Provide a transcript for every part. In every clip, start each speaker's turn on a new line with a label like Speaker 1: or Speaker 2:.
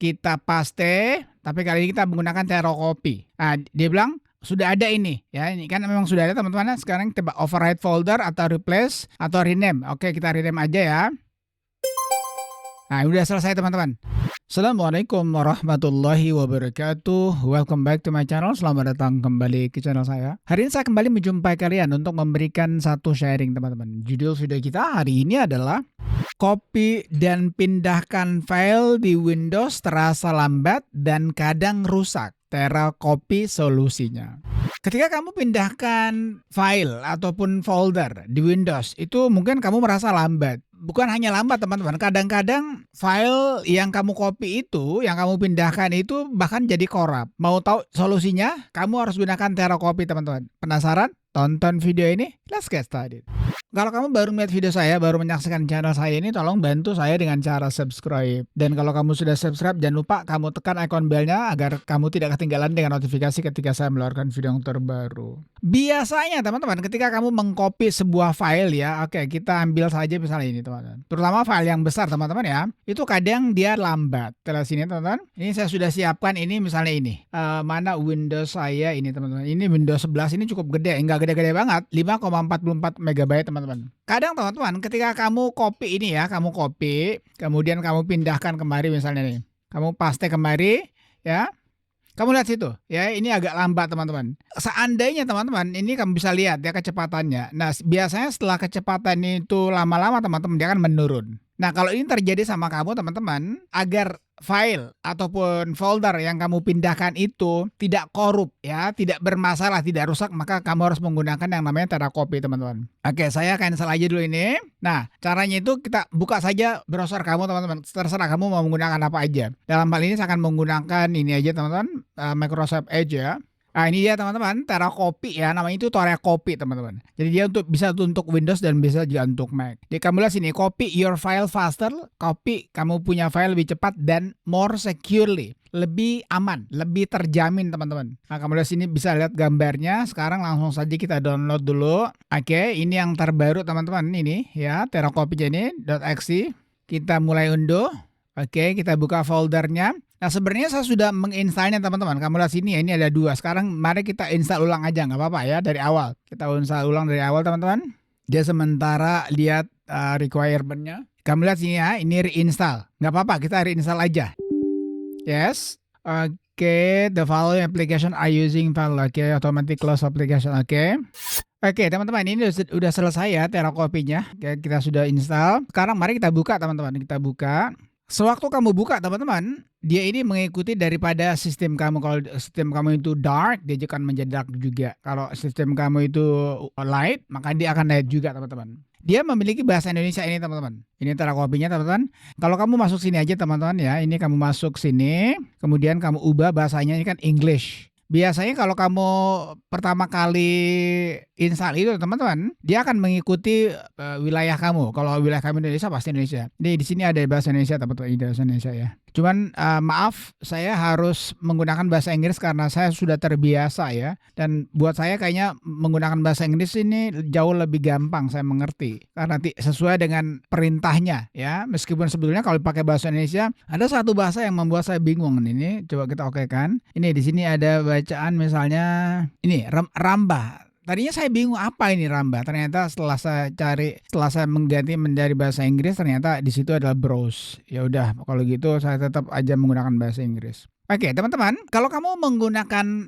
Speaker 1: kita paste, tapi kali ini kita menggunakan Tero Copy. Nah, dia bilang sudah ada ini, ya. Ini kan memang sudah ada teman-teman. Sekarang kita override folder atau replace atau rename. Oke, kita rename aja ya. Nah, udah selesai teman-teman. Assalamualaikum warahmatullahi wabarakatuh. Welcome back to my channel. Selamat datang kembali ke channel saya. Hari ini saya kembali menjumpai kalian untuk memberikan satu sharing teman-teman. Judul video kita hari ini adalah copy dan pindahkan file di Windows terasa lambat dan kadang rusak. Tero Copy solusinya. Ketika kamu pindahkan file ataupun folder di Windows, itu mungkin kamu merasa lambat. Bukan hanya lambat teman-teman, kadang-kadang file yang kamu copy itu, yang kamu pindahkan itu bahkan jadi korup. Mau tahu solusinya? Kamu harus gunakan Tero Copy teman-teman. Penasaran? Tonton video ini, let's get started. Kalau kamu baru melihat video saya, baru menyaksikan channel saya ini, tolong bantu saya dengan cara subscribe. Dan kalau kamu sudah subscribe, jangan lupa kamu tekan ikon belnya agar kamu tidak ketinggalan dengan notifikasi ketika saya mengeluarkan video yang terbaru. Biasanya teman-teman, ketika kamu mengcopy sebuah file ya, oke kita ambil saja misalnya ini teman-teman. Terutama file yang besar teman-teman ya, itu kadang dia lambat. Terus sini teman-teman, ini saya sudah siapkan ini misalnya ini. Mana Windows saya ini teman-teman. Ini Windows 11 ini cukup gede, enggak gede-gede banget, 5,44 MB teman-teman. Kadang teman-teman ketika kamu copy ini ya, kamu copy, kemudian kamu pindahkan kemari misalnya nih. Kamu paste kemari ya. Kamu lihat situ ya, ini agak lambat teman-teman. Seandainya teman-teman, ini kamu bisa lihat ya kecepatannya. Nah, biasanya setelah kecepatan itu lama-lama teman-teman dia akan menurun. Nah, kalau ini terjadi sama kamu teman-teman, agar file ataupun folder yang kamu pindahkan itu tidak korup ya, tidak bermasalah, tidak rusak, maka kamu harus menggunakan yang namanya Tero Copy teman-teman. Oke, saya cancel aja dulu ini. Nah, caranya itu kita buka saja browser kamu teman-teman. Terserah kamu mau menggunakan apa aja. Dalam hal ini saya akan menggunakan ini aja teman-teman, Microsoft Edge ya. Nah, ini dia teman-teman, Tero Copy ya, namanya itu Tero Copy teman-teman. Jadi dia bisa untuk Windows dan bisa juga untuk Mac. Jadi kamu lihat sini, copy your file faster, copy kamu punya file lebih cepat dan more securely, lebih aman, lebih terjamin teman-teman. Nah, kamu lihat sini bisa lihat gambarnya. Sekarang langsung saja kita download dulu. Oke, ini yang terbaru teman-teman ini ya, Tero Copy ini .exe. Kita mulai unduh. Oke, kita buka foldernya. Nah, sebenarnya saya sudah menginstalnya teman-teman. Kamu lihat sini ya, ini ada 2. Sekarang mari kita install ulang aja, nggak apa-apa ya, dari awal. Kita install ulang dari awal teman-teman. Dia sementara lihat requirement-nya. Kamu lihat sini ya, ini reinstall. Nggak apa-apa, kita reinstall aja. Yes. Oke, the following application are using file. Oke, automatic close application. Oke, teman-teman, ini udah selesai ya Tero Copy-nya. Oke, kita sudah install. Sekarang mari kita buka teman-teman. Kita buka. Sewaktu kamu buka teman-teman, dia ini mengikuti daripada sistem kamu. Kalau sistem kamu itu dark, dia akan menjadi dark juga. Kalau sistem kamu itu light, maka dia akan light juga teman-teman. Dia memiliki bahasa Indonesia ini teman-teman. Ini Tero Copy-nya teman-teman. Kalau kamu masuk sini aja teman-teman ya, ini kamu masuk sini, kemudian kamu ubah bahasanya ini kan English. Biasanya kalau kamu pertama kali install itu teman-teman, dia akan mengikuti wilayah kamu. Kalau wilayah kamu Indonesia pasti Indonesia. Jadi di sini ada bahasa Indonesia teman-teman, bahasa Indonesia ya. Cuman maaf, saya harus menggunakan bahasa Inggris karena saya sudah terbiasa ya. Dan buat saya kayaknya menggunakan bahasa Inggris ini jauh lebih gampang saya mengerti. Karena sesuai dengan perintahnya ya. Meskipun sebetulnya kalau pakai bahasa Indonesia ada satu bahasa yang membuat saya bingung. Ini coba kita okekan. Ini di sini ada bacaan misalnya ini rambah. Tadinya saya bingung apa ini rambah. Ternyata setelah saya cari, setelah saya mengganti menjadi bahasa Inggris, ternyata di situ adalah browse. Ya udah, kalau gitu saya tetap aja menggunakan bahasa Inggris. Oke, teman-teman, kalau kamu menggunakan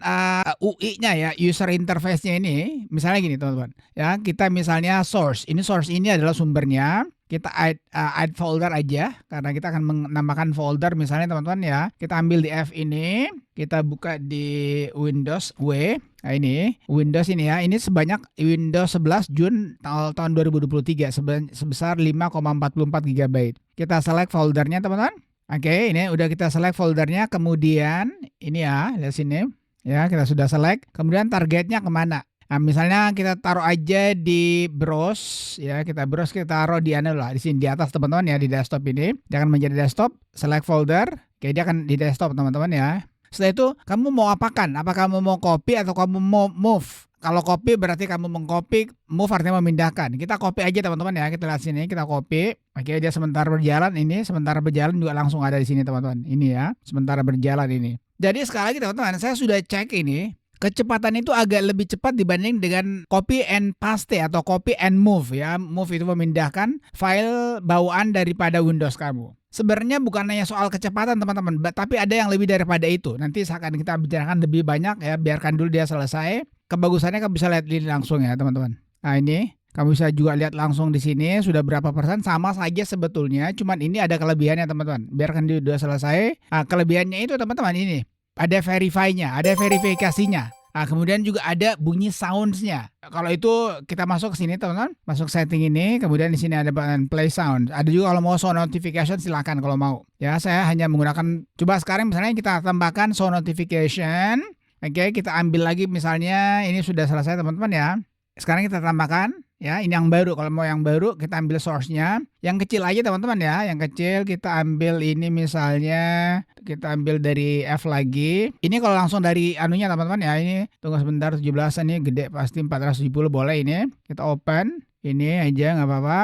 Speaker 1: UI-nya ya, user interface-nya ini, misalnya gini teman-teman. Ya, kita misalnya source. Ini source ini adalah sumbernya. Kita add folder aja karena kita akan menambahkan folder misalnya teman-teman ya. Kita ambil di F ini, kita buka di Windows W. Nah, ini Windows ini ya. Ini sebanyak Windows 11 Jun tahun 2023 sebesar 5,44 GB. Kita select foldernya teman-teman. Oke, ini udah kita select foldernya. Kemudian ini ya, lihat sini. Ya, kita sudah select. Kemudian targetnya kemana? Nah, misalnya kita taruh aja di browse ya, kita browse, kita taruh di di sini di atas teman-teman ya, di desktop ini. Dia akan menjadi desktop, select folder. Oke, dia akan di desktop teman-teman ya. Setelah itu kamu mau apakan? Apa kamu mau copy atau kamu mau move? Kalau copy berarti kamu mengcopy, move artinya memindahkan. Kita copy aja teman-teman ya. Kita lihat sini, kita copy. Oke, dia sementara berjalan ini, sementara berjalan juga langsung ada di sini teman-teman. Ini ya, sementara berjalan ini. Jadi sekali lagi teman-teman, saya sudah cek ini. Kecepatan itu agak lebih cepat dibanding dengan copy and paste atau copy and move ya. Move itu memindahkan file bawaan daripada Windows kamu. Sebenarnya bukan hanya soal kecepatan teman-teman, tapi ada yang lebih daripada itu. Nanti akan kita bicarakan lebih banyak ya, biarkan dulu dia selesai. Kebagusannya kamu bisa lihat ini langsung ya teman-teman. Nah ini, kamu bisa juga lihat langsung di sini sudah berapa persen, sama saja sebetulnya. Cuman ini ada kelebihannya teman-teman. Biarkan dia sudah selesai. Nah, kelebihannya itu teman-teman ini. Ada verify-nya, ada verifikasinya. Nah, kemudian juga ada bunyi sounds-nya. Kalau itu kita masuk ke sini teman-teman, masuk setting ini, kemudian di sini ada button play sound. Ada juga kalau mau sound notification silakan kalau mau. Ya, saya hanya menggunakan, coba sekarang misalnya kita tambahkan sound notification. Oke, kita ambil lagi misalnya ini sudah selesai teman-teman ya. Sekarang kita tambahkan ya, ini yang baru. Kalau mau yang baru kita ambil source-nya. Yang kecil aja teman-teman ya, yang kecil kita ambil ini misalnya kita ambil dari F lagi. Ini kalau langsung dari anunya teman-teman ya, ini tunggu sebentar 17-an nih gede pasti 470 boleh ini. Kita open. Ini aja nggak apa-apa.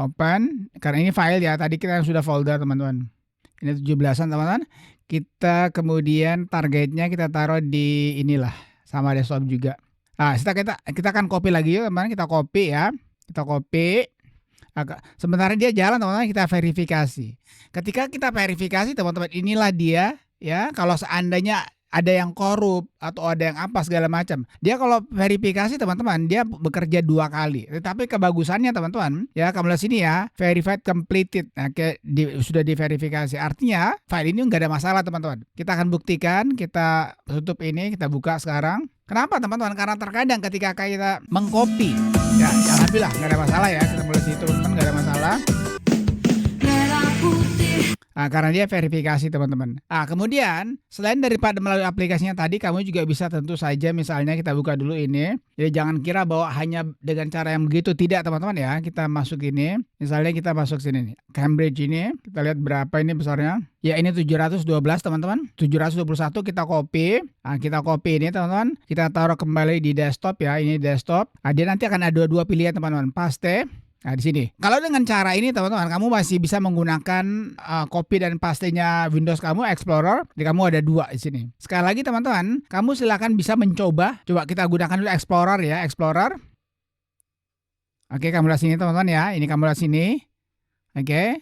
Speaker 1: Open karena ini file ya, tadi kita sudah folder teman-teman. Ini 17-an teman-teman. Kita kemudian targetnya kita taruh di inilah sama desktop juga. Nah, kita akan copy lagi yuk teman-teman, kita copy ya. Kita copy. Sementara dia jalan teman-teman, kita verifikasi. Ketika kita verifikasi teman-teman, inilah dia ya. Kalau seandainya ada yang korup atau ada yang apa segala macam, dia kalau verifikasi teman-teman dia bekerja 2 kali. Tetapi kebagusannya teman-teman ya, kamu lihat sini ya, verified completed. Nah, sudah diverifikasi, artinya file ini nggak ada masalah teman-teman. Kita akan buktikan, kita tutup ini, kita buka sekarang. Kenapa teman-teman? Karena terkadang ketika kita mengcopy ya, alhamdulillah nggak ada masalah ya. Kita mulai situ teman-teman, nggak ada masalah. Nah, karena dia verifikasi teman-teman. Nah, kemudian selain daripada melalui aplikasinya tadi, kamu juga bisa tentu saja misalnya kita buka dulu ini. Jadi jangan kira bahwa hanya dengan cara yang begitu, tidak teman-teman ya. Kita masuk ini, misalnya kita masuk sini nih, Cambridge ini, kita lihat berapa ini besarnya. Ya ini 712 teman-teman, 721 kita copy. Nah, kita copy ini teman-teman, kita taruh kembali di desktop ya, ini desktop. Nah, dia nanti akan ada 2 pilihan teman-teman, paste. Nah, di sini. Kalau dengan cara ini teman-teman, kamu masih bisa menggunakan copy dan pastenya Windows kamu Explorer. Jadi kamu ada 2 di sini. Sekali lagi teman-teman, kamu silakan bisa mencoba. Coba kita gunakan dulu Explorer ya, Explorer. Oke, kamu lihat sini teman-teman ya. Ini kamu lihat sini. Oke.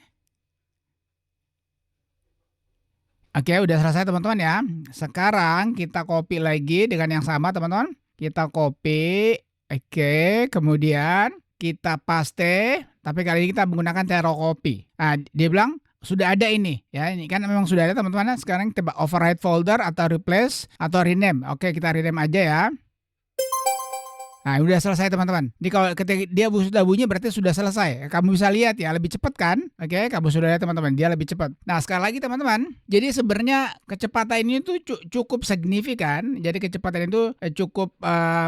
Speaker 1: Oke, udah selesai teman-teman ya. Sekarang kita copy lagi dengan yang sama teman-teman. Kita copy. Oke, kemudian kita paste, tapi kali ini kita menggunakan terocopy. Nah, dia bilang sudah ada ini ya, ini kan memang sudah ada teman-teman. Sekarang kita override folder atau replace atau rename. Oke, kita rename aja ya. Nah, udah selesai teman-teman. Jadi kalau ketika dia sudah bunyi berarti sudah selesai. Kamu bisa lihat ya, lebih cepat kan? Oke, kamu sudah lihat teman-teman, dia lebih cepat. Nah, sekali lagi teman-teman, jadi sebenarnya kecepatan ini tuh cukup signifikan. Jadi kecepatan itu cukup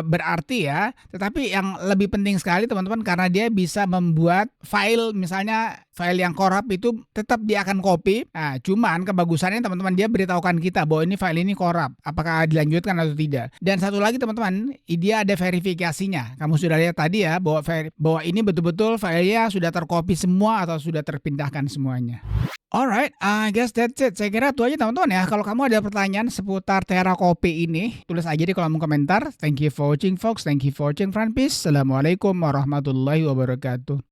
Speaker 1: berarti ya. Tetapi yang lebih penting sekali teman-teman, karena dia bisa membuat file, misalnya file yang korup itu tetap dia akan copy. Nah, cuman kebagusannya teman-teman, dia beritahukan kita bahwa ini file ini korup. Apakah dilanjutkan atau tidak. Dan satu lagi teman-teman, dia ada verifikasinya. Kamu sudah lihat tadi ya, bahwa ini betul-betul filenya sudah tercopy semua atau sudah terpindahkan semuanya. Alright, I guess that's it. Saya kira itu aja teman-teman ya. Kalau kamu ada pertanyaan seputar terocopy ini, tulis aja di kolom komentar. Thank you for watching folks. Thank you for watching friend. Peace. Assalamualaikum warahmatullahi wabarakatuh.